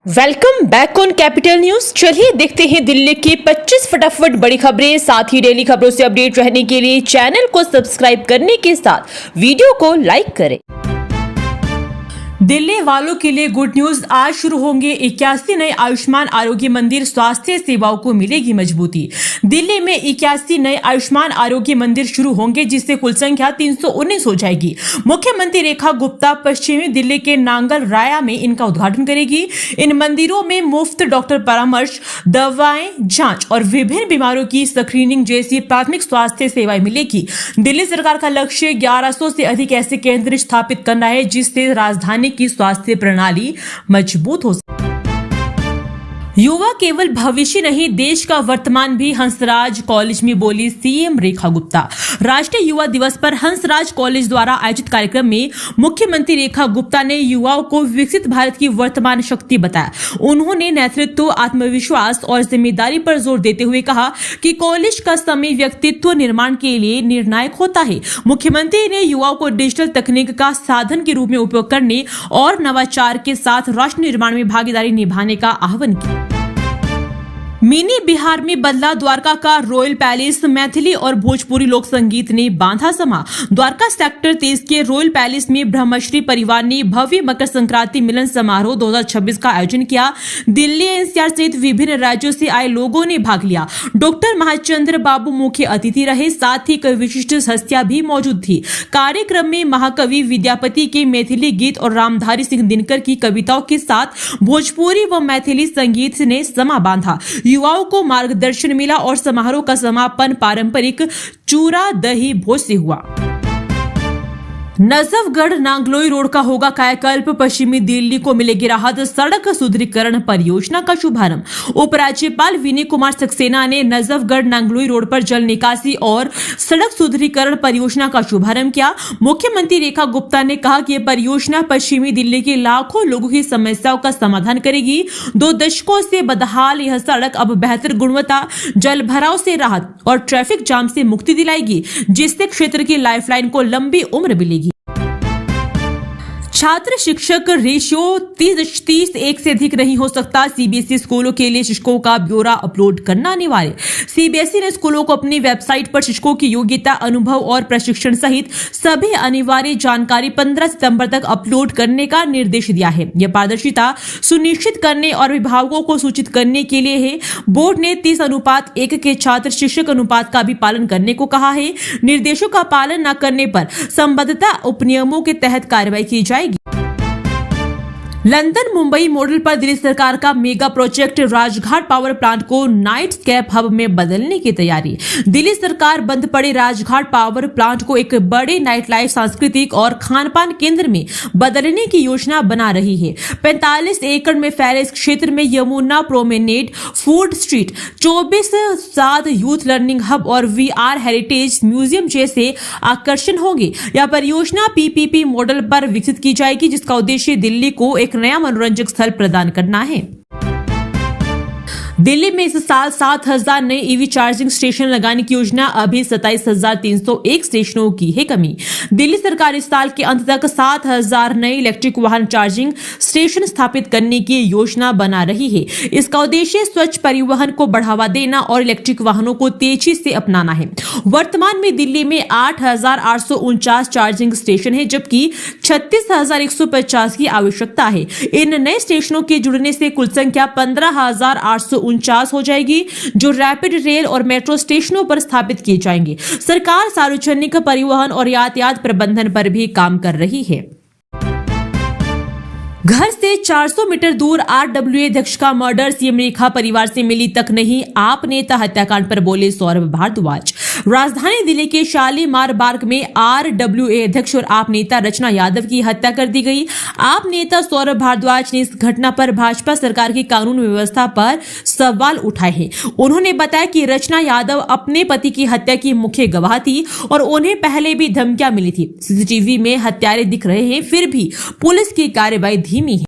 Welcome back on capital news. चलिए देखते हैं दिल्ली की 25 फटाफट बड़ी खबरें। साथ ही डेली खबरों से अपडेट रहने के लिए चैनल को सब्सक्राइब करने के साथ वीडियो को लाइक करें। दिल्ली वालों के लिए गुड न्यूज। आज शुरू होंगे 81 नए आयुष्मान आरोग्य मंदिर, स्वास्थ्य सेवाओं को मिलेगी मजबूती। दिल्ली में 81 नए आयुष्मान आरोग्य मंदिर शुरू होंगे, जिससे कुल संख्या 319 हो जाएगी। मुख्यमंत्री रेखा गुप्ता पश्चिमी दिल्ली के नांगल राया में इनका उद्घाटन करेगी। इन मंदिरों में मुफ्त डॉक्टर परामर्श, दवाएं, जांच और विभिन्न बीमारियों की स्क्रीनिंग जैसी प्राथमिक स्वास्थ्य सेवाएं मिलेगी। दिल्ली सरकार का लक्ष्य 1100 से अधिक ऐसे केंद्र स्थापित करना है, जिससे राजधानी की स्वास्थ्य प्रणाली मजबूत हो। युवा केवल भविष्य नहीं, देश का वर्तमान भी, हंसराज कॉलेज में बोली सीएम रेखा गुप्ता। राष्ट्रीय युवा दिवस पर हंसराज कॉलेज द्वारा आयोजित कार्यक्रम में मुख्यमंत्री रेखा गुप्ता ने युवाओं को विकसित भारत की वर्तमान शक्ति बताया। उन्होंने नेतृत्व, आत्मविश्वास और जिम्मेदारी पर जोर देते हुए कहा कि कॉलेज का समय व्यक्तित्व निर्माण के लिए निर्णायक होता है। मुख्यमंत्री ने युवाओं को डिजिटल तकनीक का साधन के रूप में उपयोग करने और नवाचार के साथ राष्ट्र निर्माण में भागीदारी निभाने का आह्वान किया। मिनी बिहार में बदला द्वारका का रॉयल पैलेस, मैथिली और भोजपुरी लोक संगीत ने बांधा समा। द्वारका सेक्टर 23 के रॉयल पैलेस में ब्रह्मश्री परिवार ने भव्य मकर संक्रांति मिलन समारोह 2026 का आयोजन किया। दिल्ली एनसीआर सहित विभिन्न राज्यों से आए लोगों ने भाग लिया। डॉक्टर महाचंद्र बाबू मुख्य अतिथि रहे, साथ ही कई विशिष्ट हस्तियां भी मौजूद थी। कार्यक्रम में महाकवि विद्यापति के मैथिली गीत और रामधारी सिंह दिनकर की कविताओं के साथ भोजपुरी व मैथिली संगीत ने समा बांधा। युवाओं को मार्गदर्शन मिला और समारोह का समापन पारंपरिक चूरा दही भोज से हुआ। नजफगढ़ नांगलोई रोड का होगा कायाकल्प, पश्चिमी दिल्ली को मिलेगी राहत। सड़क सुदृढ़ीकरण परियोजना का शुभारंभ। उपराज्यपाल विनय कुमार सक्सेना ने नजफगढ़ नांगलोई रोड पर जल निकासी और सड़क सुदृढ़ीकरण परियोजना का शुभारंभ किया। मुख्यमंत्री रेखा गुप्ता ने कहा कि यह परियोजना पश्चिमी दिल्ली के लाखों लोगों की समस्याओं का समाधान करेगी। 2 दशकों से बदहाल यह सड़क अब बेहतर गुणवत्ता, जल भराव से राहत और ट्रैफिक जाम से मुक्ति दिलाएगी, जिससे क्षेत्र की लाइफलाइन को लंबी उम्र मिलेगी। छात्र शिक्षक रेशियो 30:1 से अधिक नहीं हो सकता। सीबीएसई स्कूलों के लिए शिक्षकों का ब्यौरा अपलोड करना अनिवार्य। सीबीएसई ने स्कूलों को अपनी वेबसाइट पर शिक्षकों की योग्यता, अनुभव और प्रशिक्षण सहित सभी अनिवार्य जानकारी 15 सितंबर तक अपलोड करने का निर्देश दिया है। यह पारदर्शिता सुनिश्चित करने और अभिभावकों को सूचित करने के लिए है। बोर्ड ने 30:1 के छात्र शिक्षक अनुपात का भी पालन करने को कहा है। निर्देशों का पालन न करने पर संबद्धता उपनियमों के तहत कार्रवाई की जाएगी। लंदन मुंबई मॉडल पर दिल्ली सरकार का mega project, Rajghat power plant को नाइटस्केप हब में बदलने की तैयारी। दिल्ली सरकार बंद पड़े राजघाट पावर प्लांट को एक बड़े नाइट लाइफ, सांस्कृतिक और खानपान केंद्र में बदलने की योजना बना रही है। 45 एकड़ में फैले इस क्षेत्र में Yamuna promenade, food street, 24/7 youth learning hub और VR हेरिटेज म्यूजियम जैसे आकर्षण होंगे। यह परियोजना PPP मॉडल पर विकसित की जाएगी, जिसका उद्देश्य दिल्ली को एक नया मनोरंजक स्थल प्रदान करना है। दिल्ली में इस साल 7,000 नए ईवी चार्जिंग स्टेशन लगाने की योजना, अभी 27,301 स्टेशनों की है कमी। दिल्ली सरकार इस साल के अंत तक 7,000 नए इलेक्ट्रिक वाहन चार्जिंग स्टेशन स्थापित करने की योजना बना रही है। इसका उद्देश्य स्वच्छ परिवहन को बढ़ावा देना और इलेक्ट्रिक वाहनों को तेजी से अपनाना है। वर्तमान में दिल्ली में 8,849 चार्जिंग स्टेशन है, जबकि 36,150 की आवश्यकता है। इन नए स्टेशनों के जुड़ने से कुल संख्या 15,849 हो जाएगी, जो रैपिड रेल और मेट्रो स्टेशनों पर स्थापित किए जाएंगे। सरकार सार्वजनिक परिवहन और यातायात प्रबंधन पर भी काम कर रही है। घर से 400 मीटर दूर RWA अध्यक्ष का मर्डर, सीएम रेखा परिवार से मिली तक नहीं। आप नेता हत्याकांड पर बोले सौरभ भारद्वाज। राजधानी दिल्ली के शालीमार बाग में RWA अध्यक्ष और आप नेता रचना यादव की हत्या कर दी गई। आप नेता सौरभ भारद्वाज ने इस घटना पर भाजपा सरकार की कानून व्यवस्था पर सवाल उठाए हैं। उन्होंने बताया कि रचना यादव अपने पति की हत्या की मुख्य गवाह थी और उन्हें पहले भी धमकियां मिली थी। सीसीटीवी में हत्यारे दिख रहे हैं, फिर भी पुलिस की कार्रवाई धीमी है।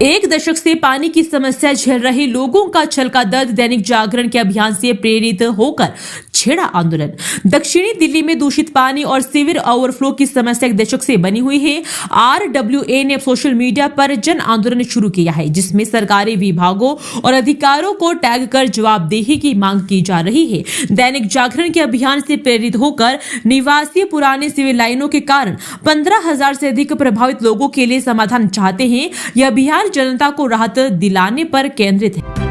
एक दशक से पानी की समस्या झेल रहे लोगों का छलका दर्द। दैनिक जागरण के अभियान से प्रेरित होकर छेड़ा आंदोलन। दक्षिणी दिल्ली में दूषित पानी और सीवर ओवरफ्लो की समस्या एक दशक से बनी हुई है। RWA ने सोशल मीडिया पर जन आंदोलन शुरू किया है, जिसमें सरकारी विभागों और अधिकारियों को टैग कर जवाबदेही की मांग की जा रही है। दैनिक जागरण के अभियान से प्रेरित होकर निवासी पुराने सीवर लाइनों के कारण 15,000 से अधिक प्रभावित लोगों के लिए समाधान चाहते हैं। यह अभियान जनता को राहत दिलाने पर केंद्रित है।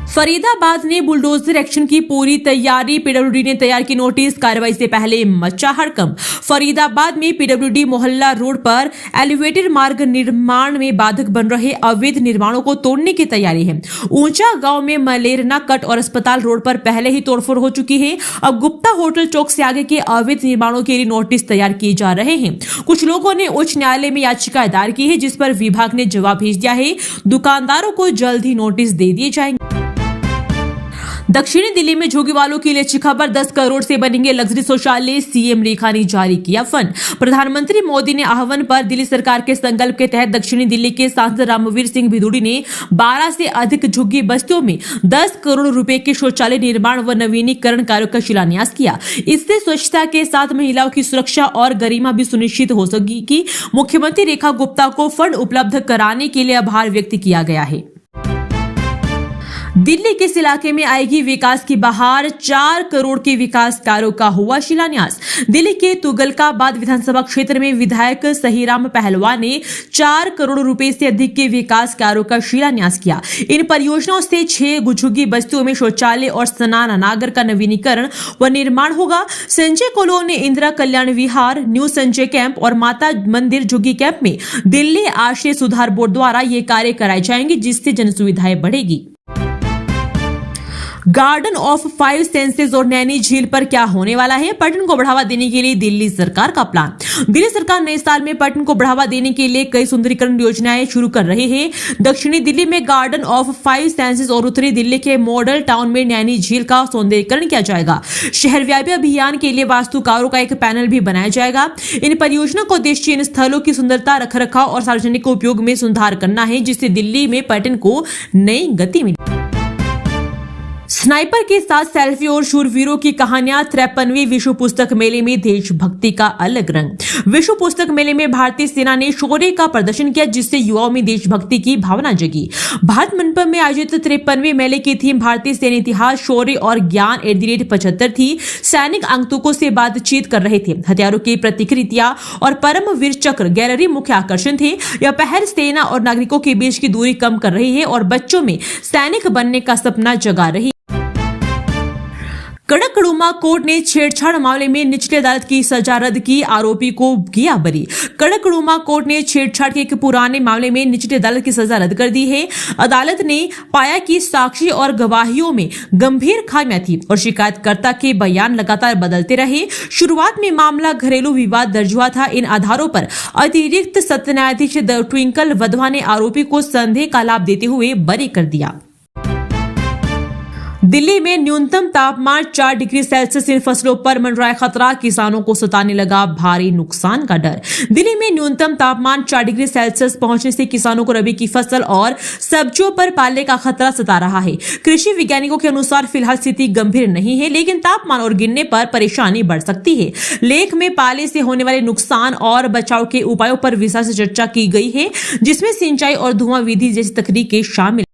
फरीदाबाद ने बुलडोजर एक्शन की पूरी तैयारी। पीडब्ल्यूडी ने तैयार की नोटिस। कार्रवाई से पहले मचा हड़कंप। फरीदाबाद में पीडब्ल्यूडी मोहल्ला रोड पर एलिवेटेड मार्ग निर्माण में बाधक बन रहे अवैध निर्माणों को तोड़ने की तैयारी है। ऊंचा गांव में मलेरना कट और अस्पताल रोड पर पहले ही तोड़फोड़ हो चुकी है। अब गुप्ता होटल चौक से आगे के अवैध निर्माणों के लिए नोटिस तैयार किए जा रहे हैं। कुछ लोगों ने उच्च न्यायालय में याचिका दायर की है, जिस पर विभाग ने जवाब भेज दिया है। दुकानदारों को जल्द ही नोटिस दे दिए जाएंगे। दक्षिणी दिल्ली में झुग्गी वालों के लिए अच्छी खबर। 10 करोड़ से बनेंगे लग्जरी शौचालय। सीएम रेखा ने जारी किया फंड। प्रधानमंत्री मोदी ने आह्वान पर दिल्ली सरकार के संकल्प के तहत दक्षिणी दिल्ली के सांसद रामवीर सिंह भिदुड़ी ने 12 से अधिक झुग्गी बस्तियों में 10 करोड़ रुपए के शौचालय निर्माण व नवीनीकरण कार्यों का शिलान्यास किया। इससे स्वच्छता के साथ महिलाओं की सुरक्षा और गरिमा भी सुनिश्चित हो सकेगी। मुख्यमंत्री रेखा गुप्ता को फंड उपलब्ध कराने के लिए आभार व्यक्त किया गया है। दिल्ली के इस इलाके में आएगी विकास की बहार। 4 करोड़ के विकास कार्यों का हुआ शिलान्यास। दिल्ली के तुगलकाबाद विधानसभा क्षेत्र में विधायक सहीराम पहलवान ने 4 करोड़ रुपए से अधिक के विकास कार्यों का शिलान्यास किया। इन परियोजनाओं से 6 झुग्गी बस्तियों में शौचालय और स्नानागार का नवीनीकरण व निर्माण होगा। संजय कॉलोनी, इंदिरा कल्याण विहार, न्यू संजय कैंप और माता मंदिर झुग्गी कैंप में दिल्ली आश्रय सुधार बोर्ड द्वारा ये कार्य कराए जाएंगे, जिससे जन सुविधाएं बढ़ेगी। गार्डन ऑफ 5 सेंसेस और नैनी झील पर क्या होने वाला है? पर्यटन को बढ़ावा देने के लिए दिल्ली सरकार का प्लान। दिल्ली सरकार नए साल में पर्यटन को बढ़ावा देने के लिए कई सुंदरीकरण योजनाएं शुरू कर रही है। दक्षिणी दिल्ली में गार्डन ऑफ 5 सेंसेस और उत्तरी दिल्ली के मॉडल टाउन में नैनी झील का सौंदर्यीकरण किया जाएगा। शहर व्यापी अभियान के लिए वास्तुकारों का एक पैनल भी बनाया जाएगा। इन परियोजनाओं का उद्देश्य इन स्थलों की सुंदरता, रखरखाव और सार्वजनिक उपयोग में सुधार करना है, जिससे दिल्ली में पर्यटन को नई गति मिले। स्नाइपर के साथ सेल्फी और शूरवीरों की कहानियां। 53वें विश्व पुस्तक मेले में देशभक्ति का अलग रंग। विश्व पुस्तक मेले में भारतीय सेना ने शौर्य का प्रदर्शन किया, जिससे युवाओं में देशभक्ति की भावना जगी। भारत मंडप में आयोजित 53वें मेले की थीम भारतीय सैन्य इतिहास, शौर्य और ज्ञान @75 थी। सैनिक आगंतुकों से बातचीत कर रहे थे। हथियारों की प्रतिकृतियां और परमवीर चक्र गैलरी मुख्य आकर्षण थे। यह पहल सेना और नागरिकों के बीच की दूरी कम कर रही है और बच्चों में सैनिक बनने का सपना जगा रही है। कड़कड़ुमा कोर्ट ने छेड़छाड़ मामले में निचली अदालत की सजा रद्द की। आरोपी को किया बरी। कड़कड़ुमा कोर्ट ने छेड़छाड़ के एक पुराने मामले में निचली अदालत की सजा रद्द कर दी है। अदालत ने पाया कि साक्षी और गवाहियों में गंभीर खामियां थी और शिकायतकर्ता के बयान लगातार बदलते रहे। शुरुआत में मामला घरेलू विवाद दर्ज हुआ था। इन आधारों पर अतिरिक्त सत्र न्यायाधीश ट्विंकल वधवा ने आरोपी को संदेह का लाभ देते हुए बरी कर दिया। दिल्ली में न्यूनतम तापमान 4 डिग्री सेल्सियस। इन फसलों पर मंडराया खतरा। किसानों को सताने लगा भारी नुकसान का डर। दिल्ली में न्यूनतम तापमान 4 डिग्री सेल्सियस पहुंचने से किसानों को रबी की फसल और सब्जियों पर पाले का खतरा सता रहा है। कृषि वैज्ञानिकों के अनुसार फिलहाल स्थिति गंभीर नहीं है, लेकिन तापमान और गिरने पर परेशानी बढ़ सकती है। लेख में पाले से होने वाले नुकसान और बचाव के उपायों पर विस्तार से चर्चा की गई है, जिसमें सिंचाई और धुआं विधि जैसी तकनीकें शामिल।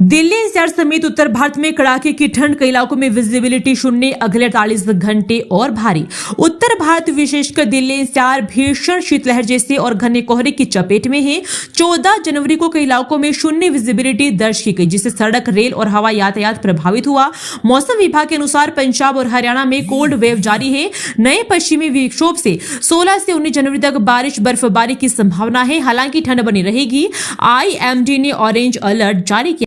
दिल्ली एनसीआर समेत उत्तर भारत में कड़ाके की ठंड। कई इलाकों में विजिबिलिटी शून्य। अगले 48 घंटे और भारी। उत्तर भारत विशेषकर दिल्ली एनसीआर भीषण शीतलहर जैसे और घने कोहरे की चपेट में है। 14 जनवरी को कई इलाकों में शून्य विजिबिलिटी दर्ज की गई, जिससे सड़क, रेल और हवाई यातायात प्रभावित हुआ। मौसम विभाग के अनुसार पंजाब और हरियाणा में कोल्ड वेव जारी है। नए पश्चिमी विक्षोभ से 16 से 19 जनवरी तक बारिश, बर्फबारी की संभावना है। हालांकि ठंड बनी रहेगी। IMD ने ऑरेंज अलर्ट जारी किया।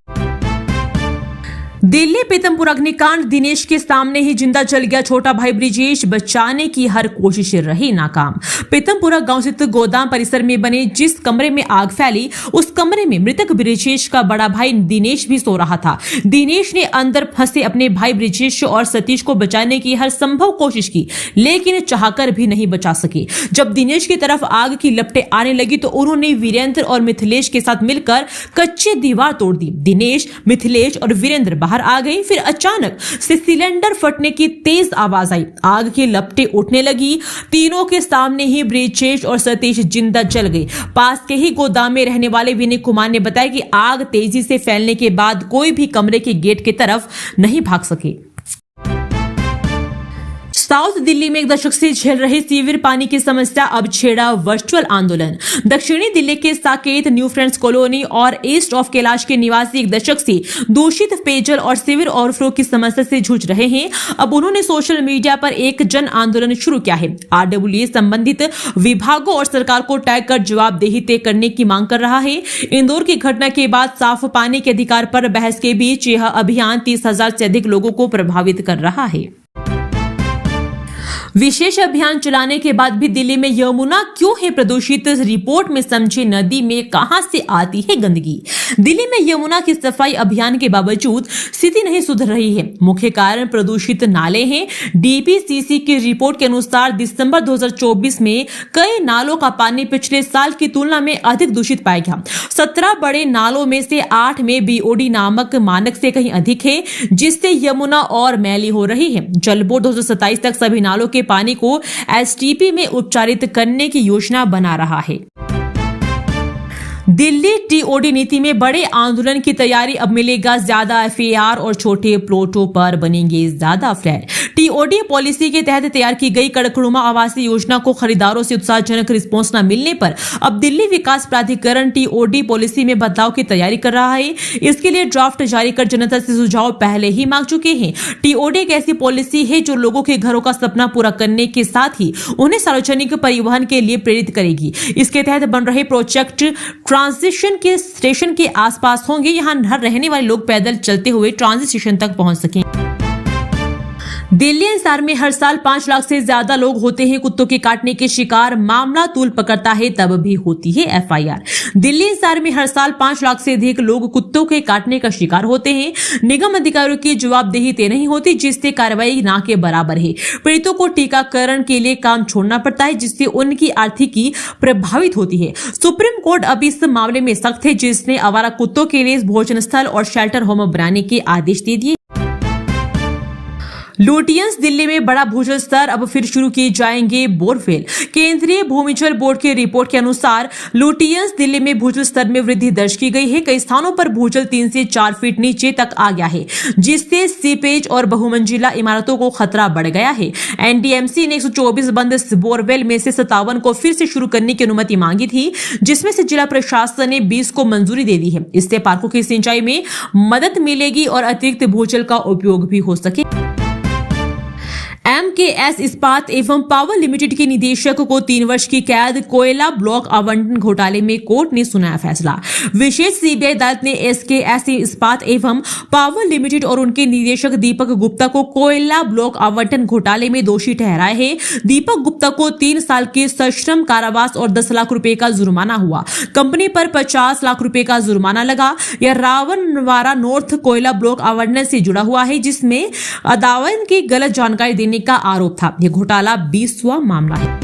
दिल्ली पीतमपुर अग्निकांड, दिनेश के सामने ही जिंदा जल गया छोटा भाई ब्रिजेश, बचाने की हर कोशिश रही नाकाम। पीतमपुरा गांव स्थित गोदाम परिसर में बने जिस कमरे में आग फैली, उस कमरे में मृतक ब्रिजेश का बड़ा भाई दिनेश भी सो रहा था। दिनेश ने अंदर फंसे अपने भाई ब्रिजेश और सतीश को बचाने की हर संभव कोशिश की, लेकिन चाहकर भी नहीं बचा सके। जब दिनेश की तरफ आग की लपटें आने लगी तो उन्होंने वीरेंद्र और मिथिलेश के साथ मिलकर कच्ची दीवार तोड़ दी। दिनेश, मिथिलेश और वीरेंद्र बाहर आ गई। फिर अचानक से सिलेंडर फटने की तेज आवाज आई, आग की लपटें उठने लगी। तीनों के सामने ही ब्रिजेश और सतीश जिंदा जल गए। पास के ही गोदाम में रहने वाले विनय कुमार ने बताया कि आग तेजी से फैलने के बाद कोई भी कमरे के गेट की तरफ नहीं भाग सके। साउथ दिल्ली में एक दशक से झेल रही सीवर पानी की समस्या अब छेड़ा वर्चुअल आंदोलन। दक्षिणी दिल्ली के साकेत, न्यू फ्रेंड्स कॉलोनी और ईस्ट ऑफ कैलाश के निवासी एक दशक से दूषित पेयजल और सीवर ओवरफ्लो की समस्या से जूझ रहे हैं। अब उन्होंने सोशल मीडिया पर एक जन आंदोलन शुरू किया है। RWA संबंधित विभागों और सरकार को टैग कर जवाबदेही तय करने की मांग कर रहा है। इंदौर की घटना के बाद साफ पानी के अधिकार पर बहस के बीच यह अभियान 30,000 से अधिक लोगों को प्रभावित कर रहा है। विशेष अभियान चलाने के बाद भी दिल्ली में यमुना क्यों है प्रदूषित, रिपोर्ट में समझे नदी में कहां से आती है गंदगी। दिल्ली में यमुना की सफाई अभियान के बावजूद स्थिति नहीं सुधर रही है। मुख्य कारण प्रदूषित नाले हैं। DPCC की रिपोर्ट के अनुसार दिसंबर 2024 में कई नालों का पानी पिछले साल की तुलना में अधिक दूषित पाया गया। 17 बड़े नालों में से 8 में BOD नामक मानक से कहीं अधिक है, जिससे यमुना और मैली हो रही है। जल बोर्ड 2027 तक सभी नालों के पानी को STP में उपचारित करने की योजना बना रहा है। दिल्ली TOD नीति में बड़े आंदोलन की तैयारी, अब मिलेगा ज्यादा FAR और छोटे प्लॉटों पर बनेंगे ज्यादा फ्लैट। TOD पॉलिसी के तहत तैयार की गई कड़कड़ुमा आवासीय योजना को खरीदारों से उत्साहजनक रिस्पॉन्स न मिलने पर अब दिल्ली विकास प्राधिकरण TOD पॉलिसी में बदलाव की तैयारी कर रहा है। इसके लिए ड्राफ्ट जारी कर जनता से सुझाव पहले ही मांग चुके हैं। TOD एक ऐसी पॉलिसी है जो लोगों के घरों का सपना पूरा करने के साथ ही उन्हें सार्वजनिक परिवहन के लिए प्रेरित करेगी। इसके तहत बन रहे प्रोजेक्ट ट्रांजिशन के स्टेशन के आसपास होंगे। यहां रहने वाले लोग पैदल चलते हुए ट्रांजिट स्टेशन तक पहुंच सकें। दिल्ली एनसीआर में हर साल 5 लाख से ज्यादा लोग होते हैं कुत्तों के काटने के शिकार। मामला तूल पकड़ता है तब भी होती है FIR। दिल्ली एनसीआर में हर साल 5 लाख से अधिक लोग कुत्तों के काटने का शिकार होते हैं। निगम अधिकारियों की जवाबदेही तय नहीं होती, जिससे कार्रवाई ना के बराबर है। पीड़ितों को टीकाकरण के लिए काम छोड़ना पड़ता है, जिससे उनकी आर्थिकी प्रभावित होती है। सुप्रीम कोर्ट अब इस मामले में सख्त है, जिसने आवारा कुत्तों के लिए भोजन स्थल और शेल्टर होम बनाने के आदेश दे दिए। लुटियंस, दिल्ली में बड़ा भूजल स्तर, अब फिर शुरू किए जाएंगे बोरवेल। केंद्रीय भूमिजल बोर्ड की रिपोर्ट के अनुसार लुटियंस दिल्ली में भूजल स्तर में वृद्धि दर्ज की गई है। कई स्थानों पर भूजल 3 से 4 फीट नीचे तक आ गया है, जिससे सीपेज और बहुमंजिला इमारतों को खतरा बढ़ गया है। NDMC ने 124 बंद बोरवेल में से 57 को फिर से शुरू करने की अनुमति मांगी थी, जिसमें से जिला प्रशासन ने 20 को मंजूरी दे दी है। इससे पार्कों की सिंचाई में मदद मिलेगी और अतिरिक्त भूजल का उपयोग भी हो सके। MKS इस्पात एवं पावर लिमिटेड के निदेशक को 3 वर्ष की कैद। कोयला ब्लॉक आवंटन घोटाले में कोर्ट ने सुनाया फैसला। विशेष CBI अदालत ने SKS इस्पात एवं पावर लिमिटेड और उनके निदेशक दीपक गुप्ता को कोयला ब्लॉक आवंटन घोटाले में दोषी ठहराया है। दीपक गुप्ता को 3 साल के सश्रम कारावास और 10 लाख रुपए का जुर्माना हुआ। कंपनी पर 50 लाख रुपए का जुर्माना लगा। यह रावणवाड़ा नॉर्थ कोयला ब्लॉक आवंटन से जुड़ा हुआ है, जिसमें अदावन की गलत जानकारी देने का आरोप था। यह घोटाला 20वां मामला है।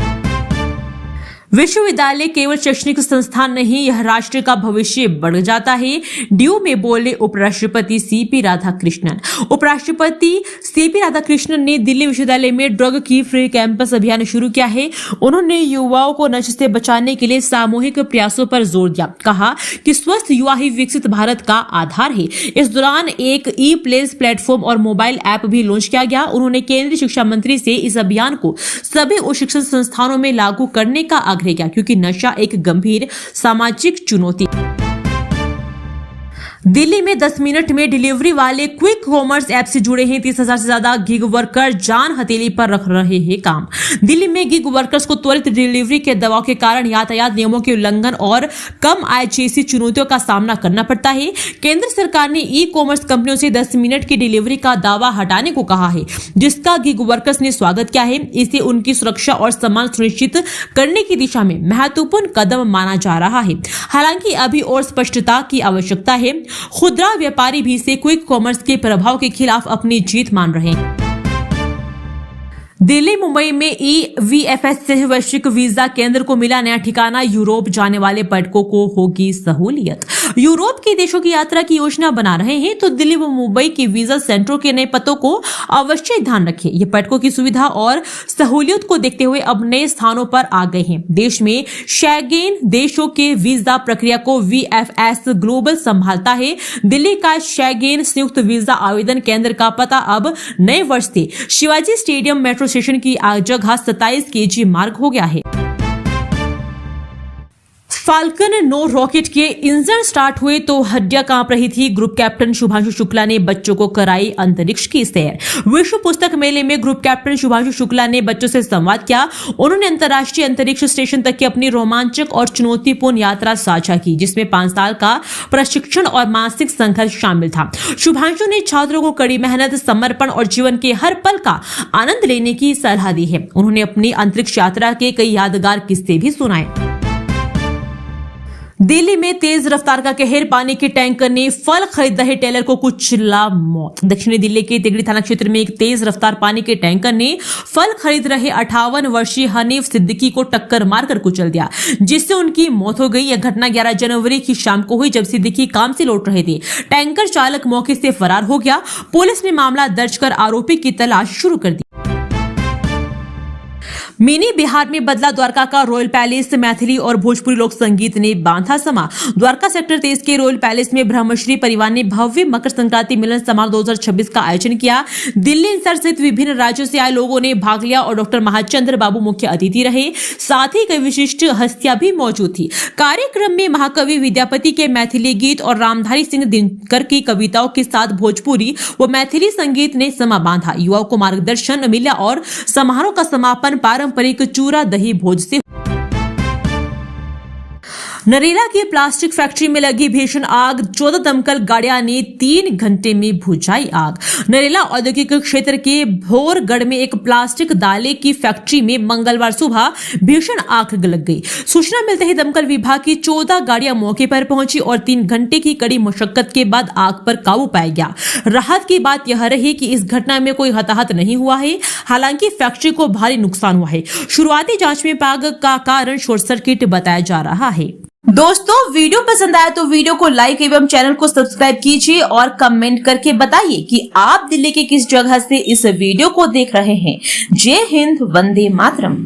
विश्वविद्यालय केवल शैक्षणिक संस्थान नहीं, यह राष्ट्र का भविष्य बढ़ जाता है। ड्यू में बोले उपराष्ट्रपति CP राधाकृष्णन। उपराष्ट्रपति CP राधाकृष्णन ने दिल्ली विश्वविद्यालय में ड्रग की फ्री कैंपस अभियान शुरू किया है। उन्होंने युवाओं को नशे से बचाने के लिए सामूहिक प्रयासों पर जोर दिया। कहा कि स्वस्थ युवा ही विकसित भारत का आधार है। इस दौरान एक E-प्लेस प्लेटफॉर्म और मोबाइल ऐप भी लॉन्च किया गया। उन्होंने केंद्रीय शिक्षा मंत्री से इस अभियान को सभी उच्च शिक्षण संस्थानों में लागू करने का आग्रह किया, क्योंकि नशा एक गंभीर सामाजिक चुनौती। दिल्ली में 10 मिनट में डिलीवरी वाले क्विक कॉमर्स ऐप से जुड़े हैं 30,000 से ज्यादा गिग वर्कर, जान हथेली पर रख रहे हैं काम। दिल्ली में गिग वर्कर्स को त्वरित डिलीवरी के दबाव के कारण यातायात नियमों के उल्लंघन और कम आय जैसी चुनौतियों का सामना करना पड़ता है। केंद्र सरकार ने ई कॉमर्स कंपनियों से 10 मिनट की डिलीवरी का दावा हटाने को कहा है, जिसका गिग वर्कर्स ने स्वागत किया है। इसे उनकी सुरक्षा और सम्मान सुनिश्चित करने की दिशा में महत्वपूर्ण कदम माना जा रहा है। हालांकि अभी और स्पष्टता की आवश्यकता है। खुदरा व्यापारी भी से क्विक कॉमर्स के प्रभाव के खिलाफ अपनी जीत मान रहे हैं। दिल्ली मुंबई में EVFS से वैश्विक वीजा केंद्र को मिला नया ठिकाना। यूरोप जाने वाले पर्यटकों को होगी सहूलियत। यूरोप के देशों की यात्रा की योजना बना रहे हैं तो दिल्ली व मुंबई के वीजा सेंटरों के नए पतों को अवश्य ध्यान रखें। ये पर्यटकों की सुविधा और सहूलियत को देखते हुए अब नए स्थानों पर आ गए हैं। देश में शेंगेन देशों के वीजा प्रक्रिया को VFS ग्लोबल संभालता है। दिल्ली का शेंगेन संयुक्त वीजा आवेदन केंद्र का पता अब नए वर्ष से शिवाजी स्टेडियम मेट्रो स्टेशन की जगह 27 kg मार्ग हो गया है। फाल्कन 9 रॉकेट के इंजन स्टार्ट हुए तो हड्डियां कांप रही थी। ग्रुप कैप्टन शुभांशु शुक्ला ने बच्चों को कराई अंतरिक्ष की सैर। विश्व पुस्तक मेले में ग्रुप कैप्टन शुभांशु शुक्ला ने बच्चों से संवाद किया। उन्होंने अंतर्राष्ट्रीय अंतरिक्ष स्टेशन तक की अपनी रोमांचक और चुनौतीपूर्ण यात्रा साझा की, जिसमें 5 साल का प्रशिक्षण और मानसिक संघर्ष शामिल था। शुभांशु ने छात्रों को कड़ी मेहनत, समर्पण और जीवन के हर पल का आनंद लेने की सलाह दी है। उन्होंने अपनी अंतरिक्ष यात्रा के कई यादगार किस्से भी सुनाए। दिल्ली में तेज रफ्तार का कहर, पानी के टैंकर ने फल खरीद रहे टेलर को कुचला मौत। दक्षिणी दिल्ली के तिगड़ी थाना क्षेत्र में एक तेज रफ्तार पानी के टैंकर ने फल खरीद रहे 58 वर्षीय हनीफ सिद्दीकी को टक्कर मारकर कुचल दिया, जिससे उनकी मौत हो गई। यह घटना 11 जनवरी की शाम को हुई, जब सिद्दीकी काम से लौट रहे थे। टैंकर चालक मौके से फरार हो गया। पुलिस ने मामला दर्ज कर आरोपी की तलाश शुरू कर दी। मिनी बिहार में बदला द्वारका का रॉयल पैलेस। मैथिली और भोजपुरी लोक संगीत ने बांधा समा। द्वारका सेक्टर 23 के रॉयल पैलेस में ब्रह्मश्री परिवार ने भव्य मकर संक्रांति मिलन समारोह 2026 का आयोजन किया। दिल्ली एनसीआर सहित विभिन्न राज्यों से आए लोगों ने भाग लिया और डॉक्टर महाचंद्र बाबू मुख्य अतिथि रहे। साथ ही कई विशिष्ट हस्तियां भी मौजूद थी। कार्यक्रम में महाकवि विद्यापति के मैथिली गीत और रामधारी सिंह दिनकर की कविताओं के साथ भोजपुरी व मैथिली संगीत ने समा बांधा। युवाओं को मार्गदर्शन मिला और समारोह का समापन पारंपरिक चूरा दही भोज से। नरेला की प्लास्टिक फैक्ट्री में लगी भीषण आग। 14 दमकल गाड़ियां ने 3 घंटे में बुझाई आग। नरेला औद्योगिक क्षेत्र के भोरगढ़ में एक प्लास्टिक दाले की फैक्ट्री में मंगलवार सुबह भीषण आग लग गई। सूचना मिलते ही दमकल विभाग की 14 गाड़ियां मौके पर पहुंची और 3 घंटे की कड़ी मशक्कत के बाद आग पर काबू पाया गया। राहत की बात यह रही कि इस घटना में कोई हताहत नहीं हुआ है। हालांकि फैक्ट्री को भारी नुकसान हुआ है। शुरुआती जांच में आग का कारण शॉर्ट सर्किट बताया जा रहा है। दोस्तों, वीडियो पसंद आया तो वीडियो को लाइक एवं चैनल को सब्सक्राइब कीजिए और कमेंट करके बताइए कि आप दिल्ली के किस जगह से इस वीडियो को देख रहे हैं। जय हिंद, वंदे मातरम।